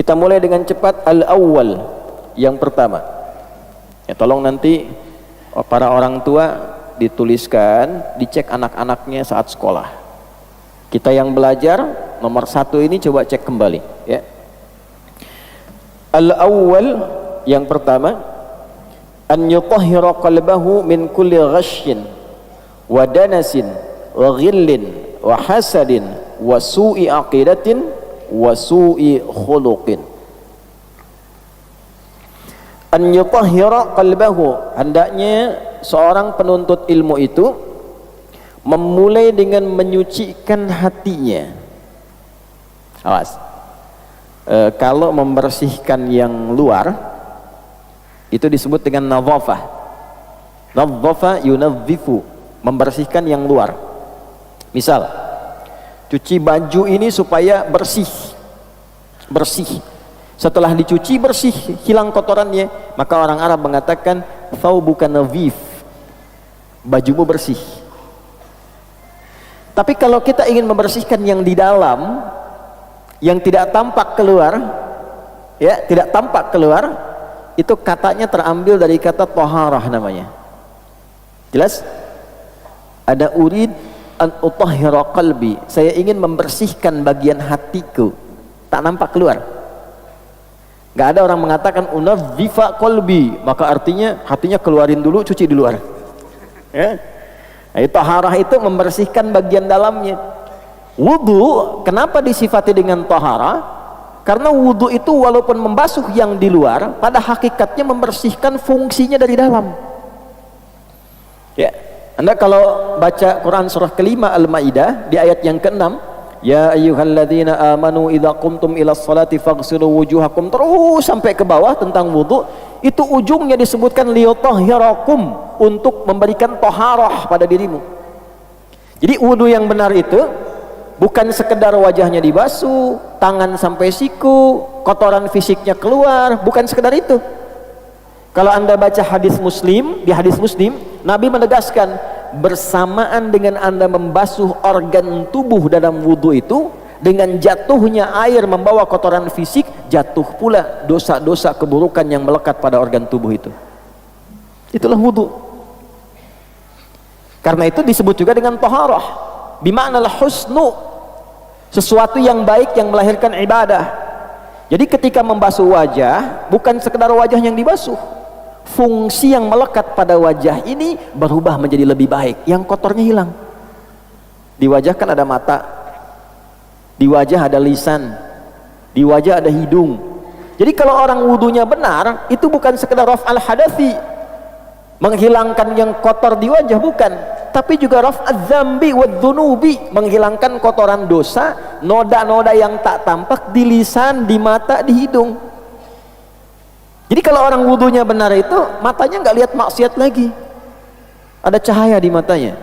Kita mulai dengan cepat. Al-awwal, yang pertama. Ya, tolong nanti para orang tua dituliskan, dicek anak-anaknya saat sekolah. Kita yang belajar nomor 1 ini coba cek kembali, ya. Al-awwal, yang pertama, an yutahhira qalbahu min kulli ghashyin wa danasin wa ghillin wa hasadin wa su'i aqidatin wa su'i khuluqin. An yutahhira qalbahu, hendaknya seorang penuntut ilmu itu memulai dengan menyucikan hatinya. Awas, kalau membersihkan yang luar itu disebut dengan nadhafah. Nadhafa yunadhifu, membersihkan yang luar. Misal, cuci baju ini supaya bersih. Setelah dicuci bersih, hilang kotorannya, maka orang Arab mengatakan thawbuka nadhif, bajumu bersih. Tapi kalau kita ingin membersihkan yang di dalam, yang tidak tampak keluar, ya, tidak tampak keluar, itu katanya terambil dari kata taharah namanya. Jelas? Ada urid an utahhira qalbi, saya ingin membersihkan bagian hatiku, tak nampak keluar. Gak ada orang mengatakan unadhifa qalbi, maka artinya hatinya keluarin dulu, cuci di luar, ya. Nah, taharah itu membersihkan bagian dalamnya. Wudu, kenapa disifati dengan taharah? Karena wudu itu walaupun membasuh yang di luar, pada hakikatnya membersihkan fungsinya dari dalam. Ya, Anda kalau baca Quran surah kelima Al-Maidah di ayat yang ke-6, ya ayyuhalladzina amanu idza qumtum ilas salati faghsilu wujuhakum, terus sampai ke bawah tentang wudu, itu ujungnya disebutkan liyutahhirakum, untuk memberikan taharah pada dirimu. Jadi wudu yang benar itu bukan sekedar wajahnya dibasuh, tangan sampai siku, kotoran fisiknya keluar, bukan sekedar itu. Kalau Anda baca hadis Muslim, di hadis Muslim Nabi menegaskan, bersamaan dengan Anda membasuh organ tubuh dalam wudu itu, dengan jatuhnya air membawa kotoran fisik, jatuh pula dosa-dosa keburukan yang melekat pada organ tubuh itu. Itulah wudu. Karena itu disebut juga dengan taharah, bima'nal husnu, sesuatu yang baik yang melahirkan ibadah. Jadi ketika membasuh wajah, bukan sekedar wajah yang dibasuh, fungsi yang melekat pada wajah ini berubah menjadi lebih baik, yang kotornya hilang. Di wajah kan ada mata, di wajah ada lisan, di wajah ada hidung. Jadi kalau orang wudunya benar, itu bukan sekedar raf'al hadathi, menghilangkan yang kotor di wajah, bukan, tapi juga raf'adz dzambi wadzunubi, menghilangkan kotoran dosa, noda-noda yang tak tampak di lisan, di mata, di hidung. Jadi kalau orang wudunya benar itu, matanya nggak lihat maksiat lagi, ada cahaya di matanya.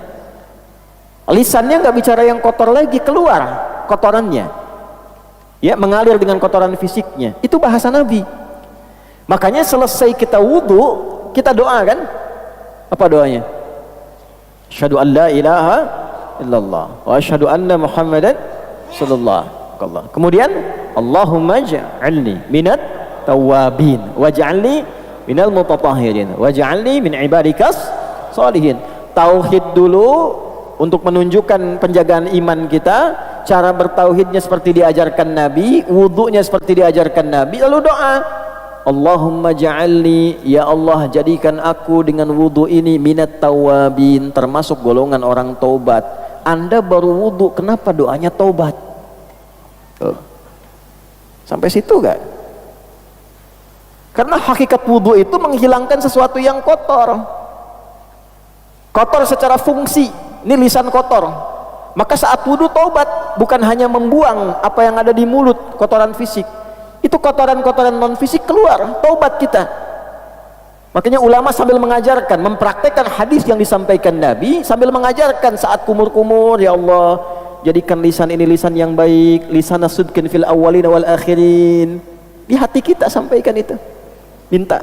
Lisannya nggak bicara yang kotor lagi, keluar kotorannya, ya, mengalir dengan kotoran fisiknya. Itu bahasa Nabi. Makanya selesai kita wudu, kita doa kan? Apa doanya? Asyhadu an la ilaha illallah wa asyhadu anna Muhammadan sallallahu alaihi wasallam. Kemudian Allahumma ja'alni minat tawabin waj'alni minal mutatahhirin waj'alni min ibadikas sholihin. Tauhid dulu untuk menunjukkan penjagaan iman kita, cara bertauhidnya seperti diajarkan Nabi, wudunya seperti diajarkan Nabi, lalu doa Allahumma ja'alni, ya Allah jadikan aku dengan wudu ini minat tawabin, termasuk golongan orang taubat. Anda baru wudu, kenapa doanya taubat? Sampai situ gak? Karena hakikat wudu itu menghilangkan sesuatu yang kotor. Kotor secara fungsi, ini lisan kotor. Maka saat wudu taubat, bukan hanya membuang apa yang ada di mulut, kotoran fisik. Itu kotoran-kotoran non fisik keluar, taubat kita. Makanya ulama sambil mengajarkan, mempraktekkan hadis yang disampaikan Nabi, sambil mengajarkan saat kumur-kumur, ya Allah jadikan lisan ini lisan yang baik, lisan sudkin fil awwalin wal akhirin. Di hati kita sampaikan itu, minta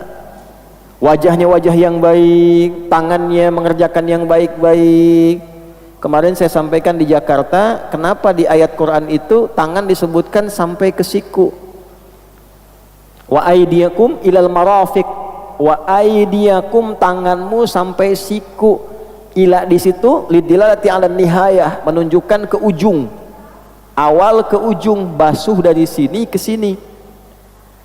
wajahnya wajah yang baik, tangannya mengerjakan yang baik-baik. Kemarin saya sampaikan di Jakarta, kenapa di ayat Quran itu tangan disebutkan sampai ke siku. wa aydiyakum ilal marafiq, wa aydiyakum tanganmu sampai siku, ila di situ lidilalati ala nihayah, menunjukkan ke ujung, awal ke ujung, basuh dari sini ke sini.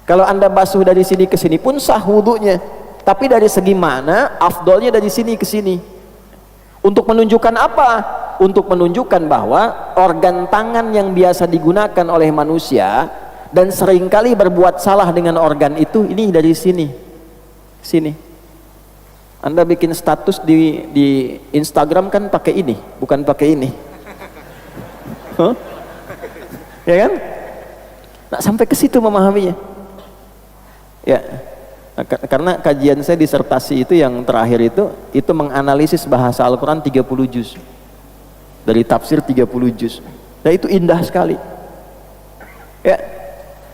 Kalau anda basuh dari sini ke sini pun sah wudunya, tapi dari segi mana afdolnya dari sini ke sini. Untuk menunjukkan apa? Untuk menunjukkan bahwa organ tangan yang biasa digunakan oleh manusia dan seringkali berbuat salah dengan organ itu, ini dari sini sini. Anda bikin status di Instagram kan pakai ini, bukan pakai ini. Huh? Ya kan? Nah, sampai ke situ memahaminya. Ya. Karena kajian saya disertasi itu yang terakhir itu menganalisis bahasa Al-Quran 30 juz, dari tafsir 30 juz. Nah, itu indah sekali ya.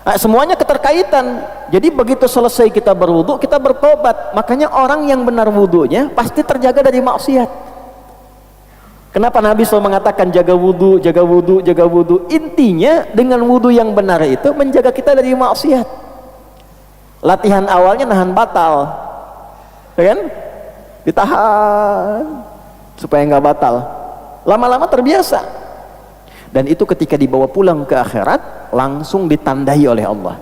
Nah, semuanya keterkaitan. Jadi begitu selesai kita berwudu, kita bertobat. Makanya orang yang benar wudunya pasti terjaga dari maksiat. Kenapa Nabi SAW mengatakan jaga wudu, jaga wudu, jaga wudu? Intinya dengan wudu yang benar itu menjaga kita dari maksiat. Latihan awalnya nahan batal, ya kan? Ditahan supaya nggak batal. Lama-lama terbiasa. Dan itu ketika dibawa pulang ke akhirat langsung ditandai oleh Allah.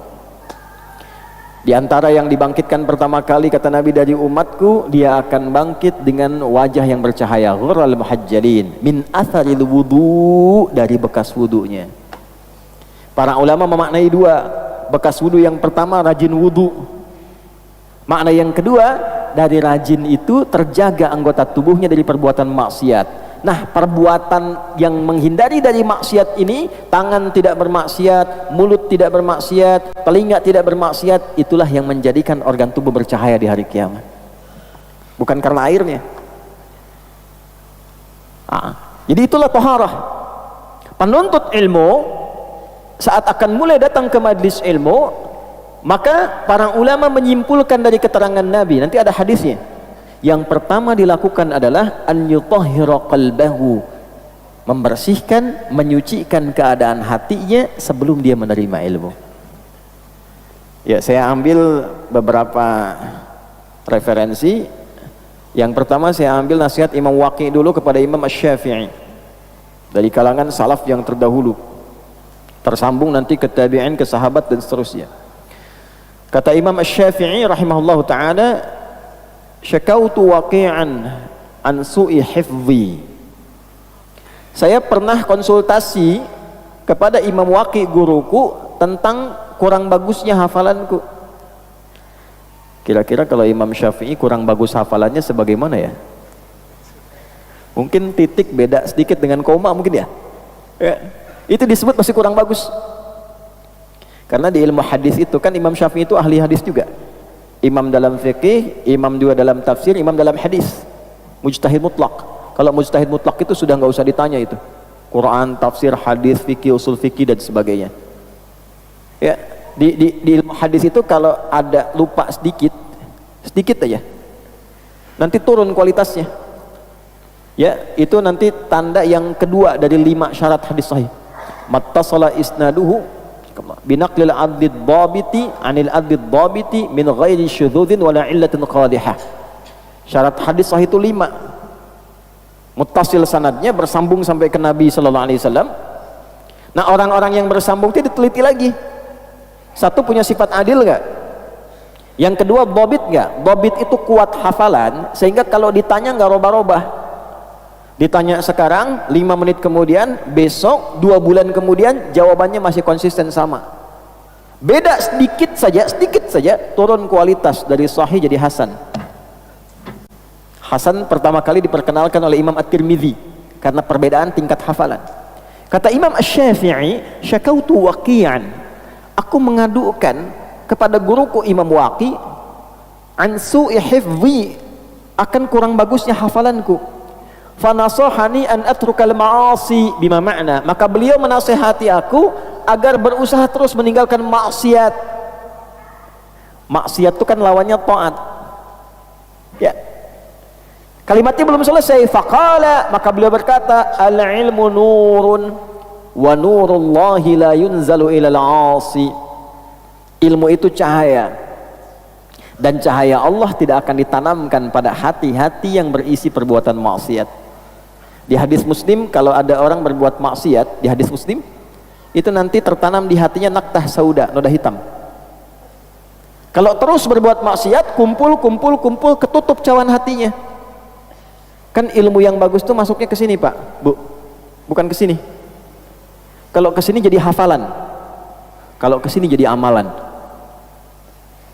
Di antara yang dibangkitkan pertama kali kata Nabi dari umatku, dia akan bangkit dengan wajah yang bercahaya, ghurral muhajjalin min atharil wudu, dari bekas wudunya. Para ulama memaknai dua. Bekas wudu yang pertama rajin wudu. Makna yang kedua, dari rajin itu terjaga anggota tubuhnya dari perbuatan maksiat. Nah, perbuatan yang menghindari dari maksiat ini, tangan tidak bermaksiat, mulut tidak bermaksiat, telinga tidak bermaksiat, itulah yang menjadikan organ tubuh bercahaya di hari kiamat. Bukan karena airnya. Jadi itulah taharah. Penuntut ilmu saat akan mulai datang ke majlis ilmu, maka para ulama menyimpulkan dari keterangan Nabi, nanti ada hadisnya. Yang pertama dilakukan adalah an yutahhira qalbahu, membersihkan, menyucikan keadaan hatinya sebelum dia menerima ilmu. Ya, saya ambil beberapa referensi. Yang pertama saya ambil nasihat Imam Waqi dulu kepada Imam Asy-Syafi'i dari kalangan salaf yang terdahulu, tersambung nanti ke tabi'in, ke sahabat dan seterusnya. Kata Imam Asy-Syafi'i rahimahullahu ta'ala, syakautu waqi'an an su'i hifzi. Saya pernah konsultasi kepada Imam Waqi guruku tentang kurang bagusnya hafalanku. Kira-kira kalau Imam Syafi'i kurang bagus hafalannya sebagaimana ya? Mungkin titik beda sedikit dengan koma mungkin ya? Ya. Itu disebut masih kurang bagus. Karena di ilmu hadis itu kan Imam Syafi'i itu ahli hadis juga. Imam dalam fikih, imam juga dalam tafsir, imam dalam hadis. Mujtahid mutlak. Kalau mujtahid mutlak itu sudah nggak usah ditanya itu. Quran, tafsir, hadis, fikih, usul fikih dan sebagainya. Ya, di ilmu hadis itu kalau ada lupa sedikit aja, nanti turun kualitasnya. Ya, itu nanti tanda yang kedua dari 5 syarat hadis sahih. Mattasala isnaduhu binaqlil adlid dhabiti anil adlid dhabiti min ghairi syudzudin wala illatin qadihah. Syarat hadis sahih itu 5. Muttasil sanadnya, bersambung sampai ke Nabi sallallahu alaihi wasallam. Nah, orang-orang yang bersambung itu diteliti lagi. Satu, punya sifat adil enggak? Yang kedua, dhabit enggak? Dhabit itu kuat hafalan sehingga kalau ditanya enggak robah-robah. Ditanya sekarang, 5 menit kemudian, besok, 2 bulan kemudian, jawabannya masih konsisten sama. Beda sedikit saja, turun kualitas dari sahih jadi hasan. Hasan pertama kali diperkenalkan oleh Imam At-Tirmidzi karena perbedaan tingkat hafalan. Kata Imam Asy-Syafi'i, syakautu waqi'an, aku mengadukan kepada guruku Imam Waqi an su'i hifzi, akan kurang bagusnya hafalanku. Fanasahani an atrukal ma'asi, bima makna, maka beliau menasihati aku agar berusaha terus meninggalkan maksiat. Maksiat itu kan lawannya taat. Ya, kalimatnya belum selesai. Faqala, maka beliau berkata, al ilmu nurun wa nurullahi la yunzalu ilal 'asi. Ilmu itu cahaya, dan cahaya Allah tidak akan ditanamkan pada hati-hati yang berisi perbuatan maksiat. Di hadis Muslim, kalau ada orang berbuat maksiat, di hadis Muslim itu nanti tertanam di hatinya naktah sauda, noda hitam. Kalau terus berbuat maksiat, kumpul, ketutup cawan hatinya. Kan ilmu yang bagus tuh masuknya ke sini, Pak, Bu, bukan ke sini. Kalau ke sini jadi hafalan, kalau ke sini jadi amalan.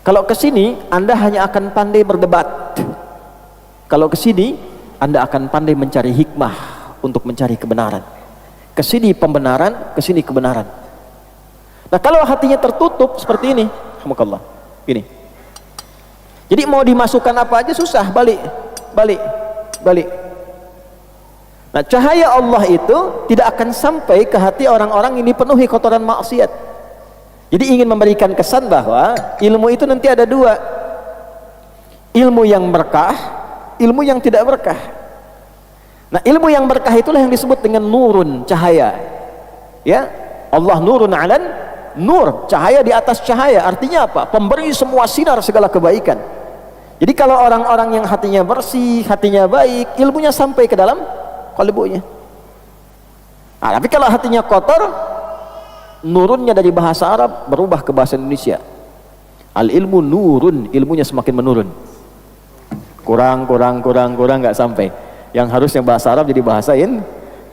Kalau ke sini Anda hanya akan pandai berdebat. Kalau ke sini Anda akan pandai mencari hikmah untuk mencari kebenaran. Ke sini pembenaran, ke sini kebenaran. Nah, kalau hatinya tertutup seperti ini, alhamdulillah, gini. Jadi mau dimasukkan apa aja susah, balik. Nah, cahaya Allah itu tidak akan sampai ke hati orang-orang yang dipenuhi kotoran maksiat. Jadi ingin memberikan kesan bahwa ilmu itu nanti ada dua, ilmu yang berkah, ilmu yang tidak berkah. Nah, ilmu yang berkah itulah yang disebut dengan nurun, cahaya. Ya, Allah nurun alan nur, cahaya di atas cahaya. Artinya apa? Pemberi semua sinar segala kebaikan. Jadi kalau orang-orang yang hatinya bersih, hatinya baik, ilmunya sampai ke dalam qalbunya. Nah, tapi kalau hatinya kotor, nurunnya dari bahasa Arab berubah ke bahasa Indonesia. Al ilmu nurun, ilmunya semakin menurun. Kurang nggak sampai. Yang harusnya bahasa Arab jadi bahasa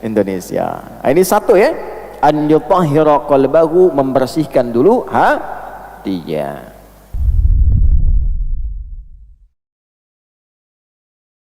Indonesia. Nah, ini satu ya. An yutahhira qalbahu, membersihkan dulu hatinya.